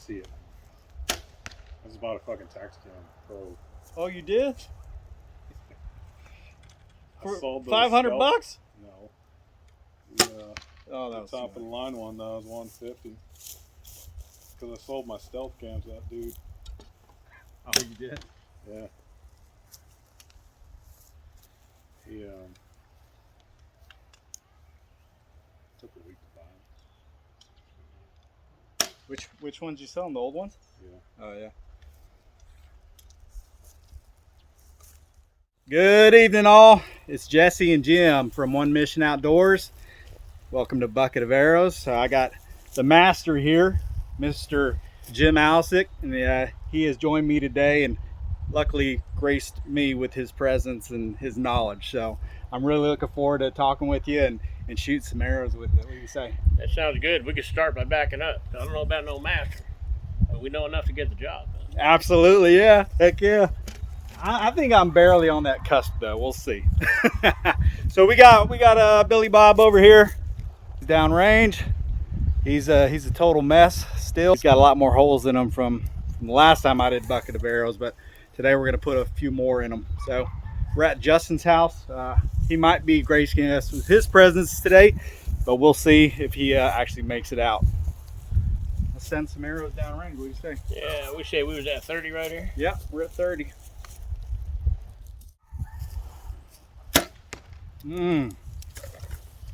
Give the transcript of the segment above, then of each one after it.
see it. I just bought a fucking tax cam pro. Oh, you did? I sold those 500 bucks? No. Oh, that The was top of the line one, that was 150. Because I sold my stealth cam to that dude. Oh, you did? Yeah. He took a week to buy them. Which ones you selling? The old ones? Yeah. Oh, yeah. Good evening, all. It's Jesse and Jim from One Mission Outdoors. Welcome to Bucket of Arrows. I got the master here, Mr. Jim Alesick, and he has joined me today and luckily graced me with his presence and his knowledge. So I'm really looking forward to talking with you and shoot some arrows with you. What do you say? That sounds good. We could start by backing up. I don't know about no master, but we know enough to get the job done. Absolutely, yeah. Heck yeah. I think I'm barely on that cusp though. We'll see. So we got Billy Bob over here. He's downrange. He's a total mess still. He's got a lot more holes in him from the last time I did Bucket of Arrows, but today we're gonna put a few more in them. So we're at Justin's house. He might be gracing us with his presence today, but we'll see if he actually makes it out. Let's send some arrows downrange. What do you say? Yeah, we say we was at 30 right here. Yeah, we're at 30.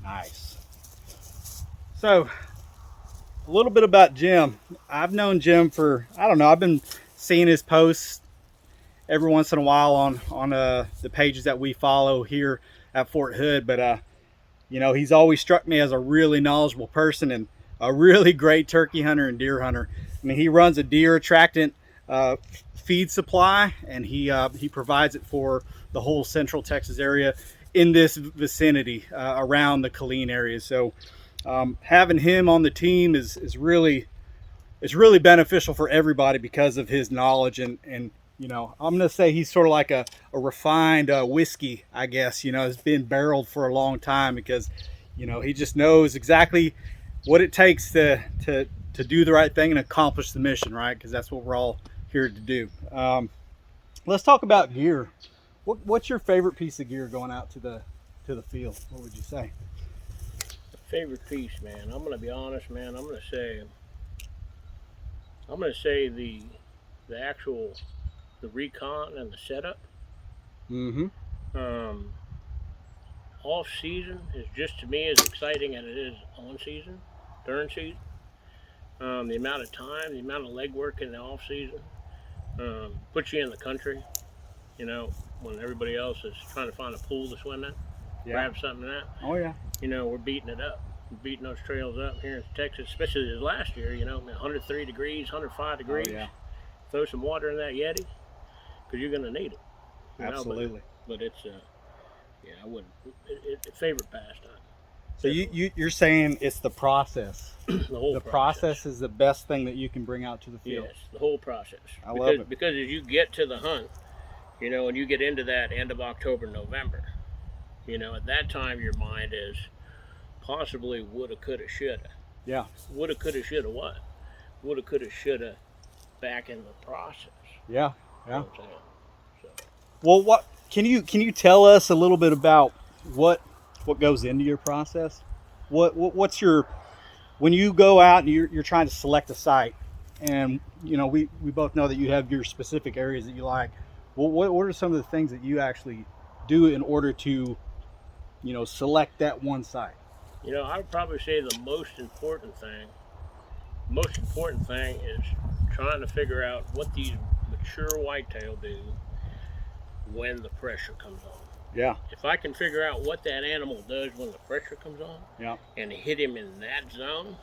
Nice. So a little bit about Jim. I've known Jim for, I don't know, I've been seeing his posts every once in a while on the pages that we follow here at Fort Hood, but you know, he's always struck me as a really knowledgeable person and a really great turkey hunter and deer hunter. I mean, he runs a deer attractant feed supply, and he provides it for the whole central Texas area in this vicinity around the Killeen area. So having him on the team is really beneficial for everybody because of his knowledge, and you know, I'm gonna say he's sort of like a refined whiskey, I guess. You know, it's been barreled for a long time because, you know, he just knows exactly what it takes to do the right thing and accomplish the mission, right? Because that's what we're all here to do. Let's talk about gear. What's your favorite piece of gear going out to the field? What would you say? Favorite piece, man. I'm gonna be honest, man. I'm gonna say the actual recon and the setup. Off season is just, to me, as exciting as it is on season, during season. The amount of time, the amount of legwork in the off season puts you in the country. You know, when everybody else is trying to find a pool to swim in, grab something in that. Oh yeah. You know, we're beating it up. We're beating those trails up here in Texas, especially this last year. You know, 103 degrees, 105 degrees. Oh, yeah. Throw some water in that Yeti, because you're going to need it. Absolutely. But it's, yeah, I wouldn't. It's favorite pastime. So you're saying it's the process. The process is the best thing that you can bring out to the field. Yes, the whole process. I love it. Because as you get to the hunt, you know, and you get into that end of October, November, you know, at that time your mind is possibly woulda, coulda, shoulda. Yeah. Woulda, coulda, shoulda what? Woulda, coulda, shoulda back in the process. Yeah. You know what I'm saying? So. Well, what can you tell us a little bit about what goes into your process? What's your, when you go out and you're trying to select a site, and you know, we both know that you have your specific areas that you like. Well, what are some of the things that you actually do in order to, you know, select that one site? You know, I would probably say the most important thing is trying to figure out what these mature whitetail do when the pressure comes on. Yeah. If I can figure out what that animal does when the pressure comes on, yeah, and hit him in that zone,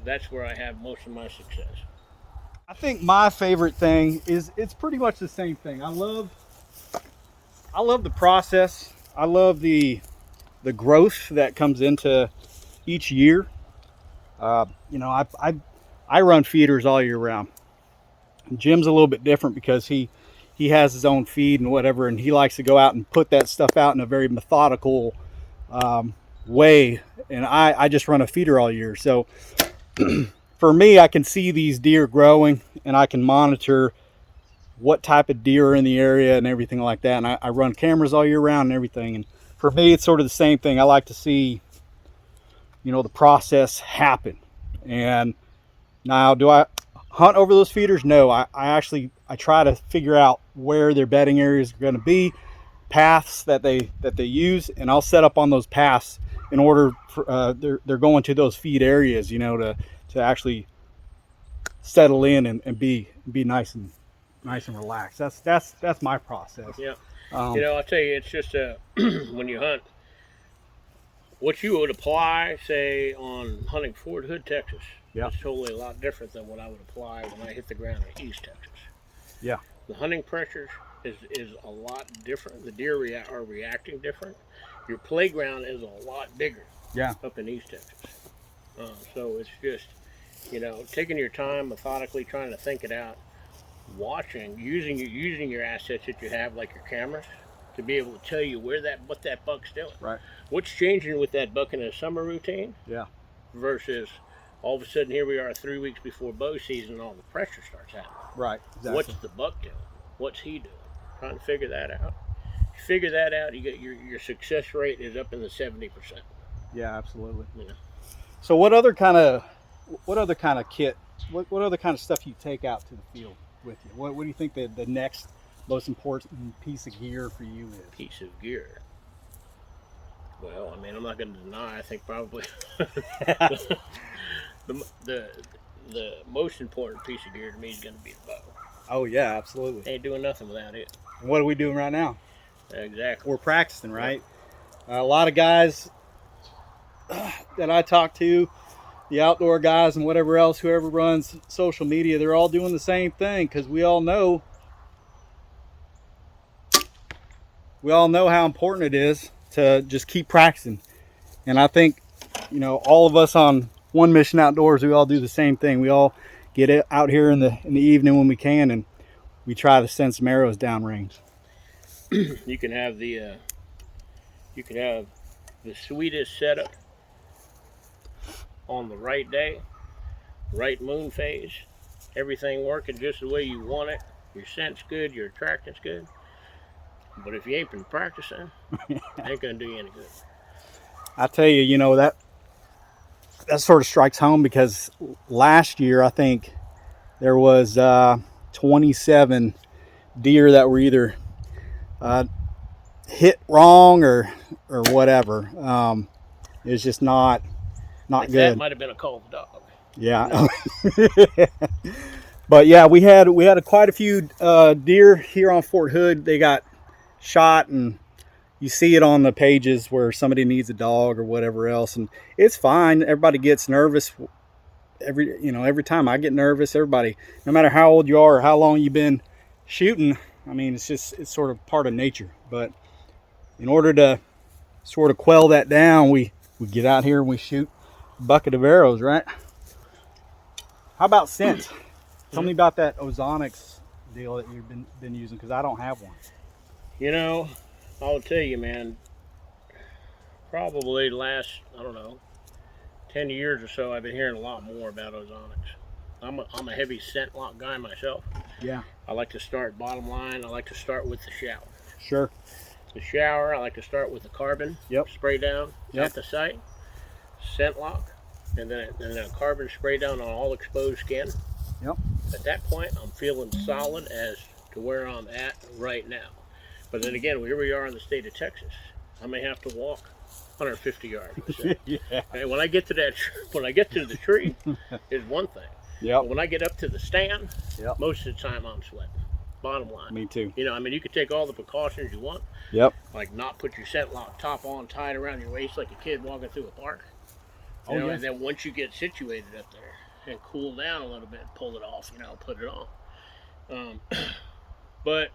that's where I have most of my success. I think my favorite thing is, it's pretty much the same thing. I love the process. I love the growth that comes into each year. You know, I run feeders all year round. Jim's a little bit different because he has his own feed and whatever, and he likes to go out and put that stuff out in a very methodical way. And I just run a feeder all year. So for me, I can see these deer growing, and I can monitor what type of deer are in the area and everything like that. And I run cameras all year round and everything. And for me, it's sort of the same thing. I like to see, you know, the process happen. And now, do I hunt over those feeders? No, I try to figure out where their bedding areas are going to be, paths that they use, and I'll set up on those paths in order for they're going to those feed areas, you know, to actually settle in and be nice and relaxed. That's my process. Yeah. You know, I'll tell you, it's just when you hunt, what you would apply, say, on hunting Fort Hood, Texas, Yeah. is totally a lot different than what I would apply when I hit the ground in East Texas. Yeah. The hunting pressures is a lot different. The deer are reacting different. Your playground is a lot bigger. Yeah. Up in East Texas. So it's just, you know, taking your time, methodically trying to think it out, watching, using your assets that you have, like your cameras, to be able to tell you what that buck's doing. Right. What's changing with that buck in a summer routine? Yeah. Versus all of a sudden here we are 3 weeks before bow season and all the pressure starts happening. Right. Exactly. What's the buck doing? What's he doing? Trying to figure that out. You figure that out, you get your success rate is up in the 70%. Yeah, absolutely. Yeah. So what other kind of kit, what other kind of stuff you take out to the field with you? What do you think the next most important piece of gear for you is? Piece of gear. Well, I mean, I'm not going to deny. I think probably the most important piece of gear to me is going to be the bow. Oh yeah, absolutely. Ain't doing nothing without it. What are we doing right now? Exactly. We're practicing, right? A lot of guys that I talk to, the outdoor guys and whatever else, whoever runs social media, they're all doing the same thing, because we all know how important it is to just keep practicing. And I think, you know, all of us on One Mission Outdoors, we all do the same thing. We all get out here in the evening when we can, and we try to send some arrows downrange. You can have the sweetest setup on the right day, right moon phase, everything working just the way you want it. Your scent's good, your attractant's good. But if you ain't been practicing, it ain't gonna do you any good. I tell you, you know, that sort of strikes home, because last year I think there was 27 deer that were either hit wrong or whatever. It was just not good. That might have been a cold dog. Yeah. But yeah, we had quite a few deer here on Fort Hood. They got shot, and you see it on the pages where somebody needs a dog or whatever else, and it's fine. Everybody gets nervous. Every time I get nervous, everybody, no matter how old you are or how long you've been shooting, I mean, it's sort of part of nature. But in order to sort of quell that down, we get out here and we shoot a bucket of arrows, right? How about scent? Tell me about that Ozonics deal that you've been using, because I don't have one. You know, I'll tell you, man, probably the last, I don't know, 10 years or so, I've been hearing a lot more about Ozonics. I'm a heavy scent lock guy myself. Yeah. I like to start bottom line. I like to start with the shower. Sure. The shower, I like to start with the carbon. Yep. Spray down Yep. at the site, scent lock, and then a carbon spray down on all exposed skin. Yep. At that point, I'm feeling solid as to where I'm at right now. But then again, here we are in the state of Texas. I may have to walk 150 yards. Yeah. And when I get to the tree, is one thing. Yep. But when I get up to the stand, Yep. most of the time I'm sweating. Bottom line. Me too. You know, I mean, you could take all the precautions you want, Yep. like not put your scent lock top on tied around your waist like a kid walking through a park. You know, yes. And then once you get situated up there and cool down a little bit, pull it off, put it on. But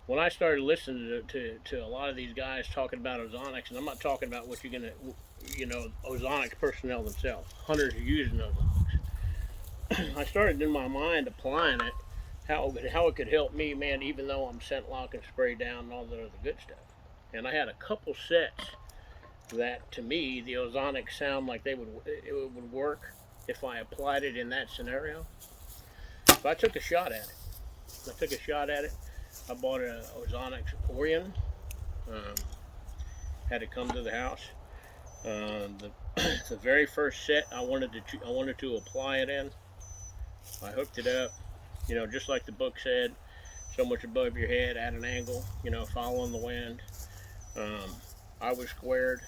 when I started listening to a lot of these guys talking about Ozonics, and I'm not talking about what you're going to, Ozonics personnel themselves, hunters are using Ozonics. I started in my mind applying it, how it could help me, man, even though I'm scent lock and spray down and all that other good stuff. And I had a couple sets that, to me, the Ozonics sound like it would work if I applied it in that scenario. So I took a shot at it. I bought an Ozonics Orion. Had it come to the house. The very first set I wanted to apply it in. I hooked it up, just like the book said, so much above your head at an angle, following the wind. I was squared.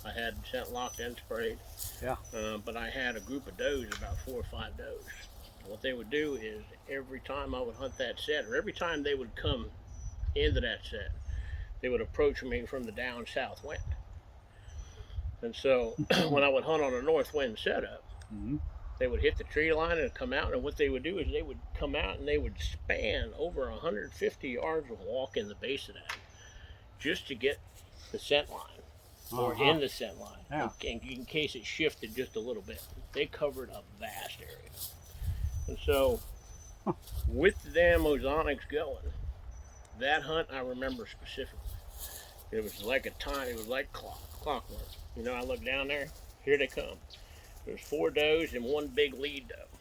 I had scent locked and sprayed. Yeah. But I had a group of does, about 4 or 5 does. What they would do is every time I would hunt that set, or every time they would come into that set, they would approach me from the down south wind. And so when I would hunt on a north wind setup, they would hit the tree line and come out. And what they would do is they would come out and they would span over 150 yards of walk in the base of that just to get the scent line or in the scent line in case it shifted just a little bit. They covered a vast area. And so with them Ozonics going, that hunt I remember specifically. It was like it was like clockwork. I looked down there, here they come. There's 4 does and 1 big lead doe.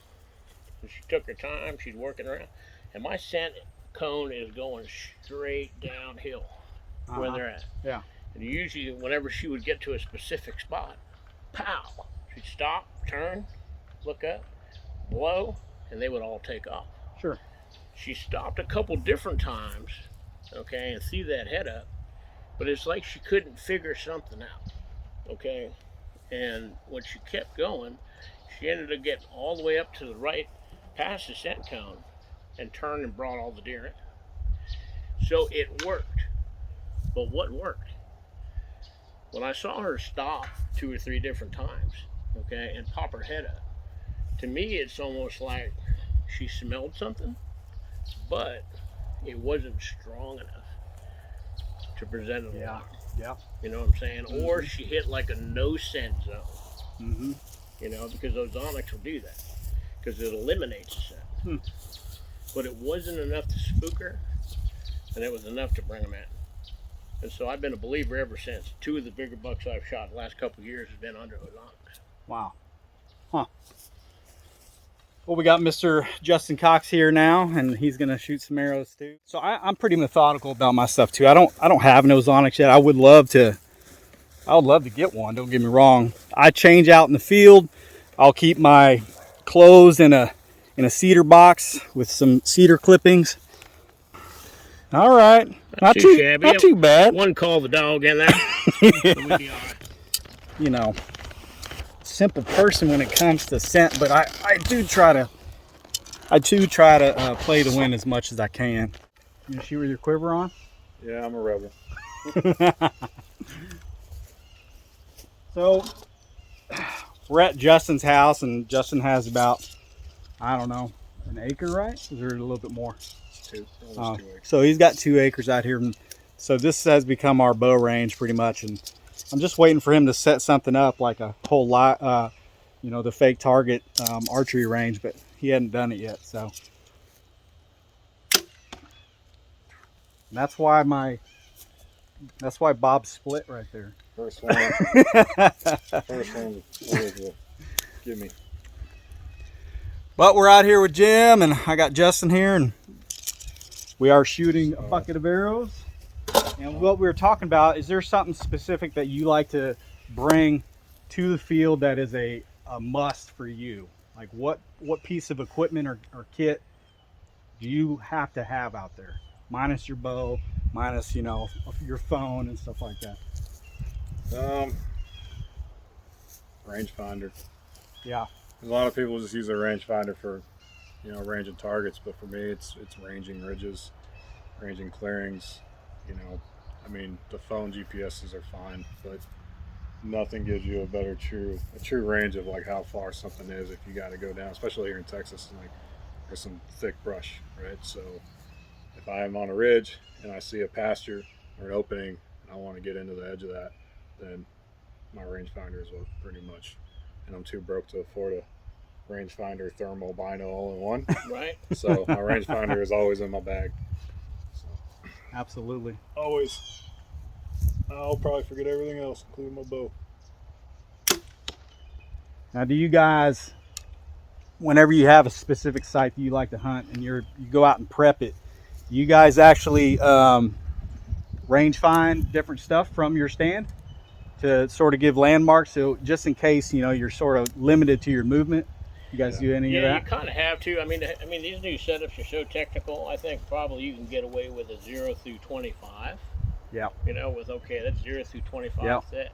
And she took her time, she's working around. And my scent cone is going straight downhill where they're at. Yeah. And usually whenever she would get to a specific spot, pow, she'd stop, turn, look up, blow, and they would all take off. Sure. She stopped a couple different times, okay, and threw that head up, but it's like she couldn't figure something out, okay? And when she kept going, she ended up getting all the way up to the right, past the scent cone, and turned and brought all the deer in. So it worked. But what worked? When I saw her stop 2 or 3 different times, okay, and pop her head up, to me it's almost like she smelled something, but it wasn't strong enough to present an alarm. Yeah. You know what I'm saying? Or she hit like a no scent zone. Because Ozonics will do that. Because it eliminates the scent. But it wasn't enough to spook her, and it was enough to bring them in. And so I've been a believer ever since. 2 of the bigger bucks I've shot the last couple of years has been under Ozonics. Wow. Huh. Well, we got Mr. Justin Cox here now, and he's gonna shoot some arrows too. So I'm pretty methodical about my stuff too. I don't have an Ozonics yet. I would love to get one. Don't get me wrong. I change out in the field. I'll keep my clothes in a cedar box with some cedar clippings. All right, not too shabby. Not too bad. One call the dog in there. So we'll be all right. Simple person when it comes to scent, but I do try to play the wind as much as I can. You shoot with your quiver on? Yeah, I'm a rebel. So we're at Justin's house, and Justin has about, I don't know, an acre, right? Is there a little bit more? 2, almost 2 acres. So he's got 2 acres out here, and so this has become our bow range pretty much, and I'm just waiting for him to set something up like a whole lot, the fake target archery range, but he hadn't done it yet. So that's why Bob's split right there. First one. First one will give me. But we're out here with Jim, and I got Justin here, and we are shooting a bucket of arrows. And what we were talking about, is there something specific that you like to bring to the field that is a must for you? Like what piece of equipment or kit do you have to have out there? Minus your bow, minus, your phone and stuff like that. Rangefinder. Yeah. A lot of people just use a rangefinder for, ranging targets, but for me it's ranging ridges, ranging clearings. The phone GPSs are fine, but nothing gives you a true range of like how far something is if you got to go down, especially here in Texas. Like there's some thick brush, right? So if I am on a ridge and I see a pasture or an opening and I want to get into the edge of that, then my rangefinder is pretty much, and I'm too broke to afford a rangefinder thermal bino all in one. Right. So my rangefinder is always in my bag. Absolutely. Always. I'll probably forget everything else, including my bow. Now, do you guys whenever you have a specific site that you like to hunt and you go out and prep it, you guys actually range find different stuff from your stand to sort of give landmarks, so just in case, you know, you're sort of limited to your movement? You guys do any of Yeah, you that? kind of have to. I mean, these new setups are so technical. I think probably you can get away with a 0 through 25. Yeah. You know, with okay, that's 0 through 25 Yeah. set.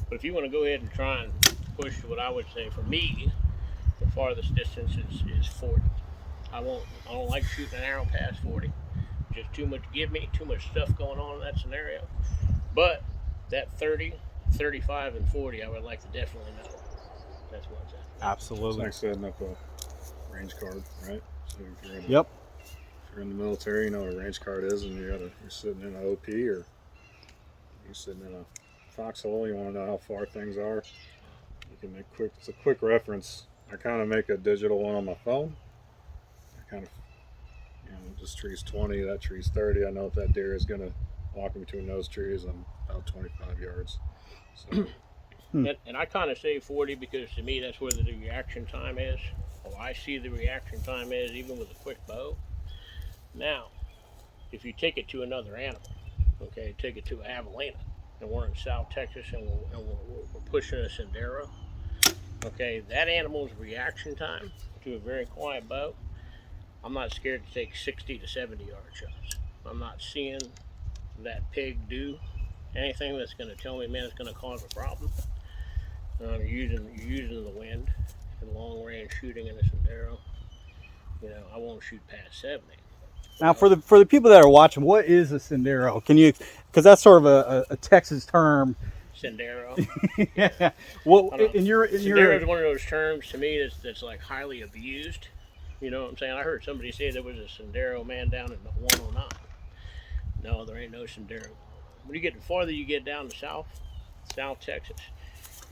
But if you want to go ahead and try and push what I would say for me, the farthest distance is 40. I don't like shooting an arrow past 40. Just too much too much stuff going on in that scenario. But that 30, 35, and 40, I would like to definitely know. That's what's at. Absolutely. It's like setting up a range card, right? So if you're in Yep. If you're in the military, you know what a range card is, and you're sitting in an OP, or you're sitting in a foxhole. You want to know how far things are. You can make it's a quick reference. I kind of make a digital one on my phone. I kind of, you know, this tree's 20, that tree's 30. I know if that deer is going to walk in between those trees, I'm about 25 yards. So. And I kind of say 40 because to me that's where the reaction time is. Well, I see the reaction time is even with a quick bow. Now, if you take it to another animal, okay, take it to a javelina, and we're in South Texas and we're pushing a sendero, okay, that animal's reaction time to a very quiet bow, I'm not scared to take 60 to 70 yard shots. I'm not seeing that pig do anything that's going to tell me, man, it's going to cause a problem. You're using the wind and long range shooting in a sendero. You know, I won't shoot past 70. Now, for the people that are watching, what is a sendero? Can you, because that's sort of a Texas term. Sendero. Yeah. Well, sendero is one of those terms to me that's like highly abused. You know what I'm saying? I heard somebody say there was a sendero man down in 109. No, there ain't no sendero. When you get the farther you get down to South Texas,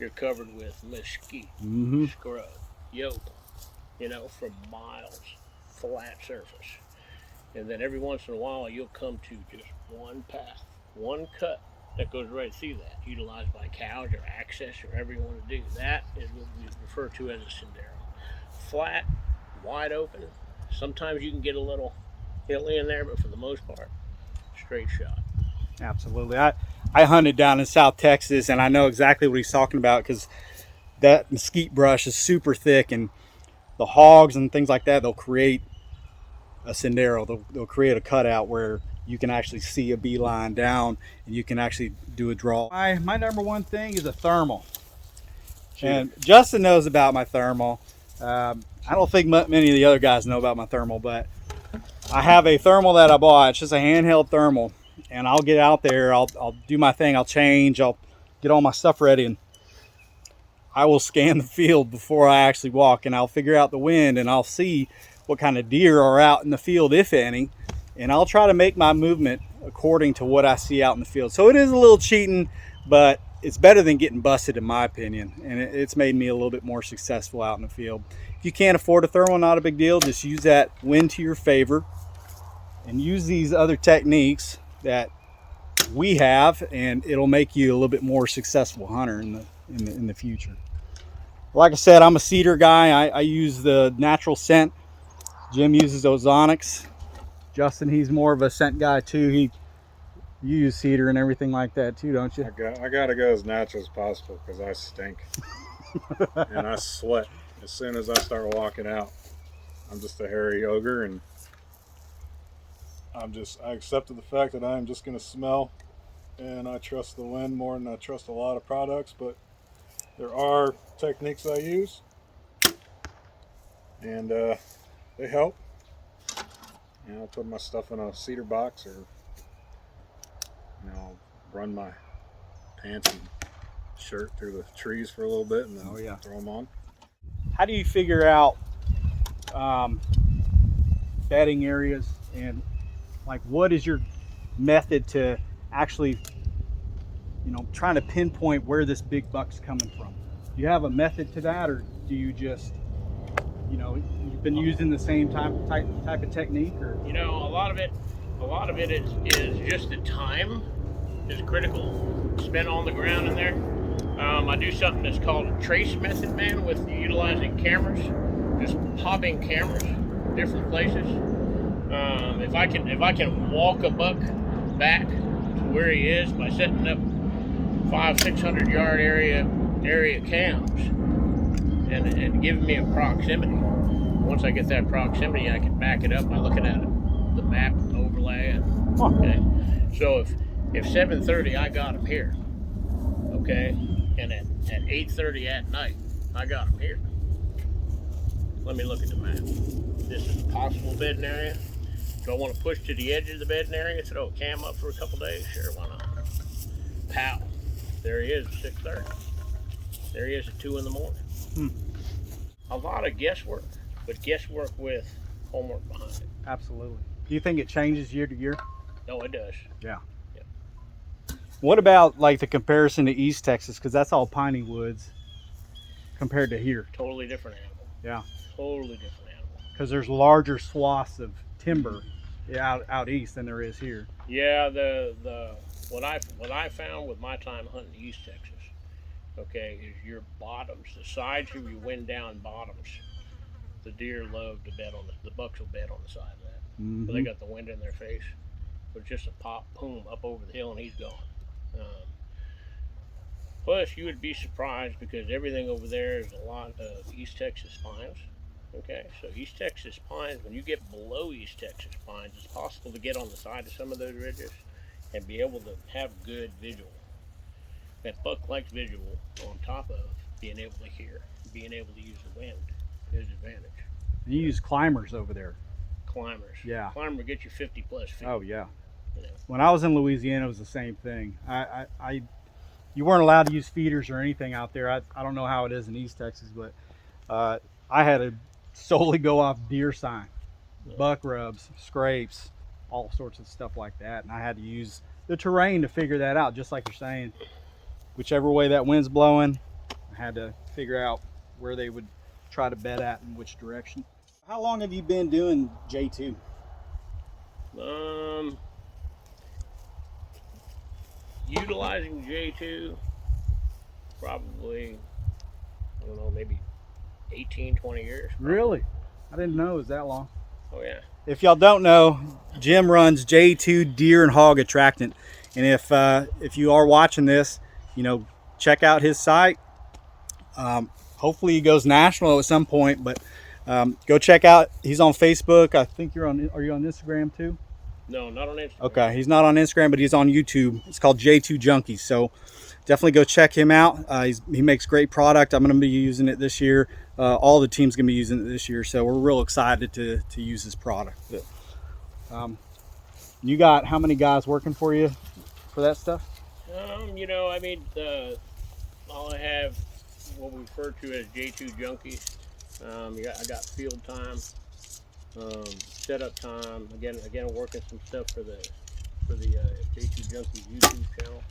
you're covered with mesquite, scrub, yoke, you know, for miles, flat surface. And then every once in a while, you'll come to just one path, one cut that goes right through that, utilized by cows or access or whatever you want to do. That is what we refer to as a sendero. Flat, wide open. Sometimes you can get a little hilly in there, but for the most part, straight shot. Absolutely. I hunted down in South Texas, and I know exactly what he's talking about because that mesquite brush is super thick, and the hogs and things like that, they'll create a sendero. They'll create a cutout where you can actually see a beeline down and you can actually do a draw. My number one thing is a thermal. And Justin knows about my thermal. I don't think many of the other guys know about my thermal, but I have a thermal that I bought. It's just a handheld thermal, and I'll get out there, I'll do my thing, I'll change, I'll get all my stuff ready, and I will scan the field before I actually walk, and I'll figure out the wind, and I'll see what kind of deer are out in the field, if any, and I'll try to make my movement according to what I see out in the field. So it is a little cheating, but it's better than getting busted, in my opinion, and it's made me a little bit more successful out in the field. If you can't afford a thermal, not a big deal. Just use that wind to your favor and use these other techniques that we have, and it'll make you a little bit more successful hunter in the future. Like I said, I'm a cedar guy. I use the natural scent. Jim uses Ozonics. Justin, he's more of a scent guy too. You use cedar and everything like that too, don't you? I gotta go as natural as possible because I stink and I sweat as soon as I start walking out. I'm just a hairy ogre, and I accepted the fact that I'm just gonna smell, and I trust the wind more than I trust a lot of products. But there are techniques I use, and they help. You know, I'll put my stuff in a cedar box, or I'll run my pants and shirt through the trees for a little bit, and then throw them on. How do you figure out bedding areas, and like what is your method to actually, trying to pinpoint where this big buck's coming from? Do you have a method to that, or do you just, you've been using the same type of technique, or? A lot of it is just the time is critical. Spent on the ground in there. I do something that's called a trace method, man, with utilizing cameras. just popping cameras, different places. If I can walk a buck back to where he is by setting up 500-600 yard area cams and giving me a proximity. Once I get that proximity, I can back it up by looking at the map overlay. Okay, so if 7:30 I got him here, okay, and at 8:30 at night I got him here. Let me look at the map. This is a possible bedding area. Do I want to push to the edge of the bedding area, throw a cam up for a couple days? Sure, why not? Pow. There he is at 6:30. There he is at 2 in the morning. A lot of guesswork, but guesswork with homework behind it. Absolutely. Do you think it changes year to year? No, it does. Yeah. Yep. What about like the comparison to East Texas? Because that's all piney woods compared to here. Totally different animal. Yeah. Totally different animal. Because there's larger swaths of timber out east than there is here. Yeah, what I found with my time hunting East Texas, okay, is your bottoms, the sides of your wind down bottoms. The deer love to bed on the bucks will bed on the side of that. Mm-hmm. But they got the wind in their face. But just a pop, boom, up over the hill and he's gone. Plus, you would be surprised because everything over there is a lot of East Texas pines. Okay, so East Texas pines, when you get below East Texas pines, it's possible to get on the side of some of those ridges and be able to have good visual. That buck likes visual on top of being able to hear, being able to use the wind to his advantage. And you use climbers over there. Climbers. Yeah. Climber will get you 50 plus feet. Oh yeah. You know. When I was in Louisiana, it was the same thing. You weren't allowed to use feeders or anything out there. I don't know how it is in East Texas, but I had to solely go off deer sign, buck rubs, scrapes, all sorts of stuff like that. And I had to use the terrain to figure that out, just like you're saying. Whichever way that wind's blowing, I had to figure out where they would try to bed at in which direction. How long have you been doing J2? Utilizing J2, probably, I don't know, maybe 18, 20 years. Probably. Really? I didn't know it was that long. Oh yeah. If y'all don't know, Jim runs J2 Deer and Hog Attractant, and if you are watching this, check out his site. Hopefully he goes national at some point, but go check out. He's on Facebook. I think are you on Instagram too? No, not on Instagram. Okay, he's not on Instagram, but he's on YouTube. It's called J2 Junkie. So definitely go check him out. He makes great product. I'm going to be using it this year. All the team's going to be using it this year. So we're real excited to use his product. But, you got how many guys working for you for that stuff? I'll have what we refer to as J2 junkies. I got field time, setup time. Again, working some stuff for the J2 Junkies YouTube channel.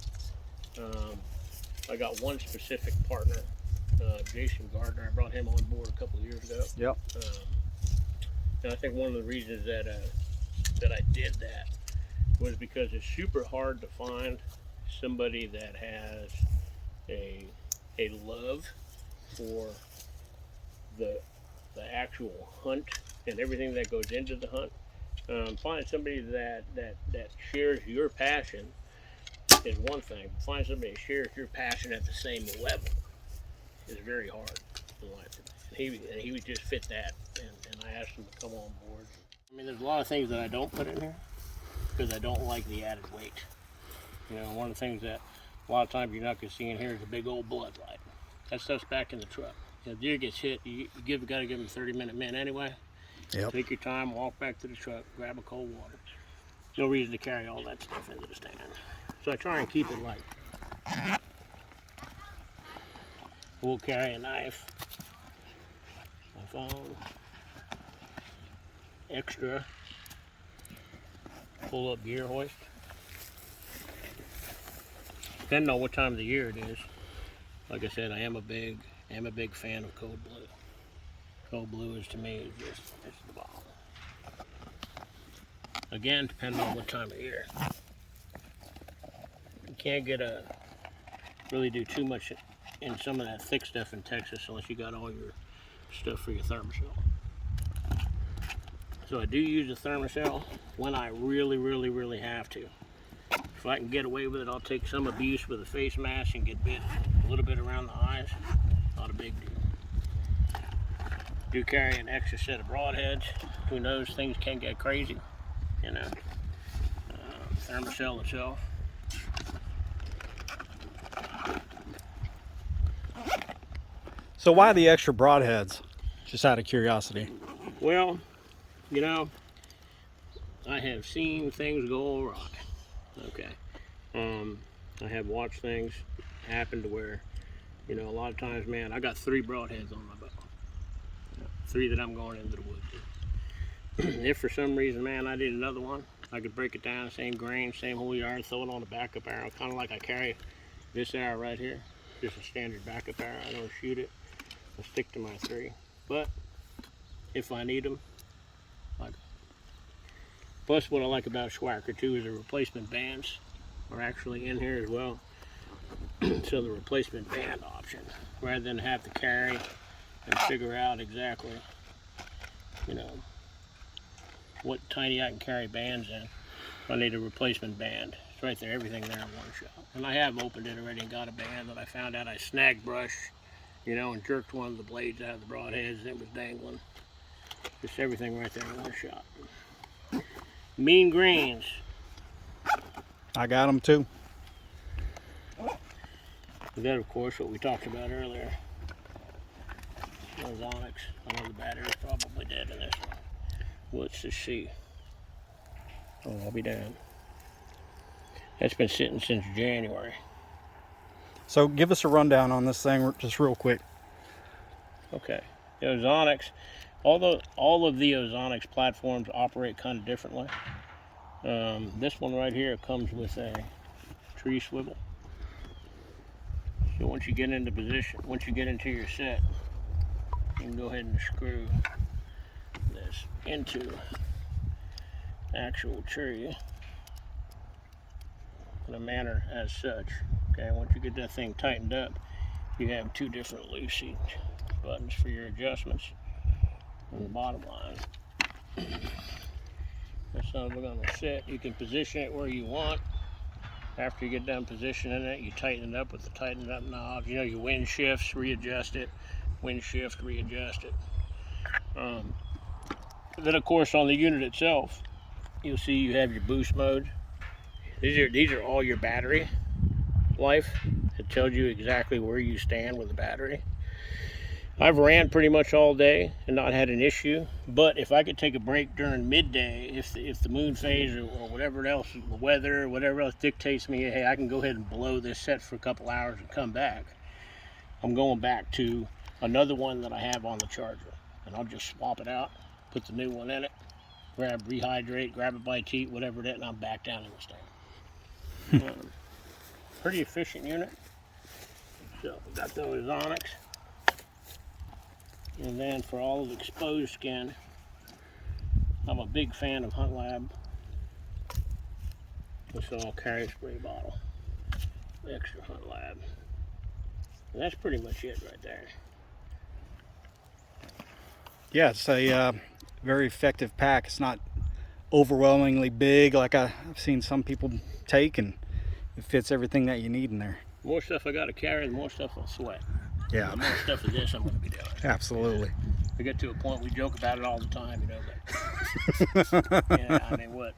I got one specific partner, Jason Gardner. I brought him on board a couple of years ago. Yep. And I think one of the reasons that I did that was because it's super hard to find somebody that has a love for the actual hunt and everything that goes into the hunt. Find somebody that shares your passion is one thing. Find somebody that shares your passion at the same level is very hard in life. And he would just fit that, and I asked him to come on board. I mean, there's a lot of things that I don't put in here because I don't like the added weight. One of the things that a lot of times you're not going to see in here is a big old blood light. That stuff's back in the truck. If deer gets hit, you got to give him a 30-minute min anyway. Yep. Take your time, walk back to the truck, grab a cold water. No reason to carry all that stuff into the stand. So I try and keep it light. We'll carry a knife, my phone, extra pull-up gear hoist. Depending on what time of the year it is. Like I said, I am a big fan of Code Blue. Code Blue is to me it's the bomb. Again, depending on what time of year. You can't really do too much in some of that thick stuff in Texas unless you got all your stuff for your thermocell. So I do use a thermocell when I really have to. If I can get away with it, I'll take some abuse with a face mask and get bit a little bit around the eyes. Not a big deal. Do carry an extra set of broadheads. Who knows, things can get crazy, you know. Thermocell itself. So why the extra broadheads? Just out of curiosity. Well, you know, I have seen things go awry. Okay. I have watched things happen to where, you know, a lot of times, man, I got 3 broadheads on my bow. 3 that I'm going into the woods with. If for some reason, man, I did another one, I could break it down, same grain, same whole yard, throw it on a backup arrow, kind of like I carry this arrow right here. Just a standard backup arrow. I don't shoot it. I stick to my 3. But if I need them, like. Plus, what I like about Schwacker too is the replacement bands are actually in here as well. So the replacement band option, rather than have to carry and figure out exactly, you know, what tiny I can carry bands in. If I need a replacement band, it's right there, everything there in one shot. And I have opened it already and got a band that I found out I snag brushed, you know, and jerked one of the blades out of the broadheads and it was dangling. Just everything right there in one shot. Mean greens. I got them too. Then, of course, what we talked about earlier. Ozonics. I know the battery's probably dead in this one. Let's just see. Oh, I'll be damned. That's been sitting since January. So give us a rundown on this thing just real quick. Okay. The Ozonics, although all of the Ozonics platforms operate kind of differently. This one right here comes with a tree swivel. So once you get into position, once you get into your set, you can go ahead and screw this into the actual tree in a manner as such. Okay, once you get that thing tightened up, you have 2 different loosing buttons for your adjustments on the bottom line. That's how we're going to sit. You can position it where you want. After you get done positioning it, you tighten it up with the tightened up knobs. You know, your wind shifts, readjust it. Wind shift, readjust it. Then, of course, on the unit itself, you'll see you have your boost mode. These are all your battery life. It tells you exactly where you stand with the battery. I've ran pretty much all day and not had an issue, but if I could take a break during midday, if the moon phase or whatever else, the weather, whatever else dictates me, hey, I can go ahead and blow this set for a couple hours and come back. I'm going back to another one that I have on the charger, and I'll just swap it out, put the new one in it, rehydrate, grab a bite to eat, whatever it is, and I'm back down in the stand. Pretty efficient unit. So we got those Ozonics. And then for all of exposed skin, I'm a big fan of Hunt Lab. This all carry spray bottle, extra Hunt Lab. And that's pretty much it right there. Yeah, it's a very effective pack. It's not overwhelmingly big like I've seen some people take, and it fits everything that you need in there. The more stuff I got to carry, the more stuff I'll sweat. Yeah. The more stuff of this I'm going to be doing. Absolutely. We get to a point, we joke about it all the time, you know, but yeah, I mean, what?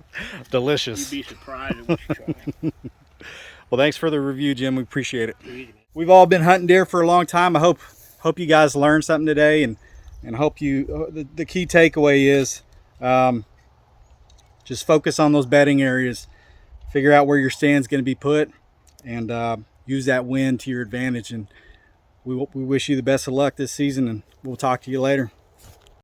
Delicious. You'd be surprised at what you try. Well, thanks for the review, Jim. We appreciate it. Easy, man. We've all been hunting deer for a long time. I hope you guys learned something today, and hope you the key takeaway is just focus on those bedding areas, figure out where your stand's going to be put, and use that wind to your advantage. And we wish you the best of luck this season, and we'll talk to you later.